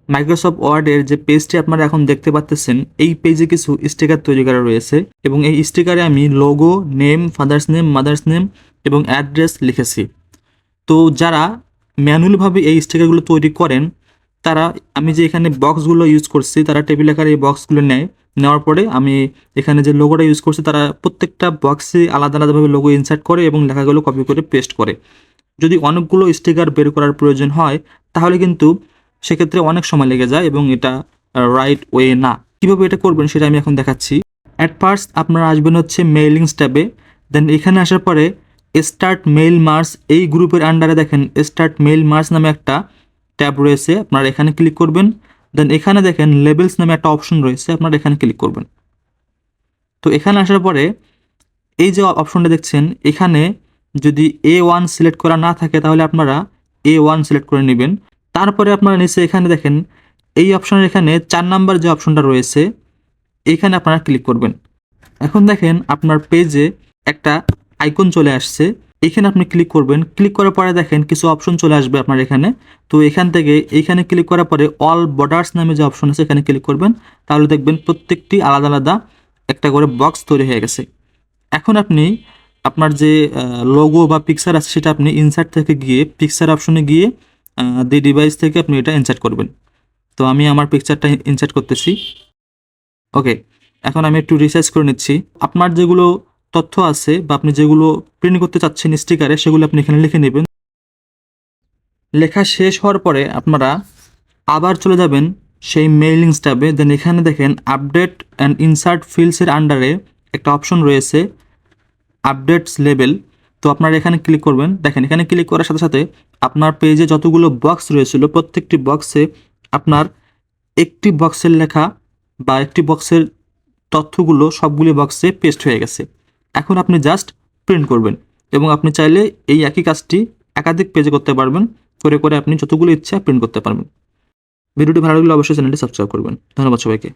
Microsoft ওয়ার্ডের যে পেজটি আপনারা এখন দেখতে পাচ্ছেন, এই পেজে কিছু স্টিকার তৈরি করা রয়েছে এবং এই স্টিকারে আমি logo, name, father's name, mother's name এবং অ্যাড্রেস লিখেছি। তো যারা ম্যানুয়ালভাবে এই স্টিকারগুলো তৈরি করেন, তারা আমি যে এখানে বক্সগুলো ইউজ করছি, তারা টেবিল আকারে এই বক্সগুলো নেওয়ার পরে আমি এখানে যে লোগোটা ইউজ করছি, তারা প্রত্যেকটা বক্সে আলাদা আলাদাভাবে লোগো ইনসার্ট করে এবং লেখাগুলো কপি করে পেস্ট করে। যদি অনেকগুলো স্টিকার বের করার প্রয়োজন হয় তাহলে কিন্তু সেক্ষেত্রে অনেক সময় লেগে যায় এবং এটা রাইট ওয়ে না। কীভাবে এটা করবেন সেটা আমি এখন দেখাচ্ছি। অ্যাট ফার্স্ট আপনারা আসবেন হচ্ছে মেইলিংস ট্যাবে, দেন এখানে আসার পরে স্টার্ট মেইল মার্জ, এই গ্রুপের আন্ডারে দেখেন স্টার্ট মেইল মার্জ নামে একটা ট্যাব রয়েছে, আপনারা এখানে ক্লিক করবেন। দেন এখানে দেখেন লেবেলস নামে একটা অপশন রয়েছে, আপনারা এখানে ক্লিক করবেন। তো এখানে আসার পরে এই যে অপশনটা দেখছেন, এখানে যদি A1 সিলেক্ট করা না থাকে তাহলে আপনারা A1 সিলেক্ট করে নেবেন। তারপরে আপনারা নিচে এখানে দেখেন এই অপশনের এখানে 4 নাম্বার যে অপশনটা রয়েছে, এইখানে আপনারা ক্লিক করবেন। এখন দেখেন আপনার পেজে একটা আইকন চলে আসছে, এখানে আপনি ক্লিক করবেন। ক্লিক করার পরে দেখেন কিছু অপশন চলে আসবে আপনার এখানে। তো এখান থেকে এইখানে ক্লিক করার পরে অল বর্ডার্স নামে যে অপশন আছে এখানে ক্লিক করবেন, তাহলে দেখবেন প্রত্যেকটি আলাদা আলাদা একটা করে বক্স তৈরি হয়ে গেছে। এখন আপনি আপনার যে লোগো বা পিকচার আছে সেটা আপনি ইনসার্ট থেকে গিয়ে পিকচার অপশনে গিয়ে দি ডিভাইস থেকে আপনি এটা ইনসার্ট করবেন। তো আমি আমার পিকচারটা ইনসার্ট করতেছি। ওকে, এখন আমি একটু রিসার্চ করে নিচ্ছি। আপনার যেগুলো তথ্য আছে বা আপনি যেগুলো প্রিন্ট করতে চাচ্ছেন স্টিকারে, সেগুলো আপনি এখানে লিখে নেবেন। লেখা শেষ হওয়ার পরে আপনারা আবার চলে যাবেন সেই মেইলিংস ট্যাবে। দেন এখানে দেখেন আপডেট অ্যান্ড ইনসার্ট ফিল্ডসের আন্ডারে একটা অপশন রয়েছে আপডেটস লেবেল। তো আপনারা এখানে ক্লিক করবেন। দেখেন এখানে ক্লিক করার সাথে সাথে আপনার পেজে যতগুলো বক্স রয়েছিল প্রত্যেকটি বক্সে আপনার একটি বক্সের লেখা বা একটি বক্সের তথ্যগুলো সবগুলি বক্সে পেস্ট হয়ে গেছে। এখন আপনি জাস্ট প্রিন্ট করবেন এবং আপনি চাইলে এই একই কাজটি একাধিক পেজে করতে পারবেন। করে করে আপনি যতগুলো ইচ্ছা প্রিন্ট করতে পারবেন। ভিডিওটি ভালো লাগলে অবশ্যই চ্যানেলটি সাবস্ক্রাইব করবেন। ধন্যবাদ সবাইকে।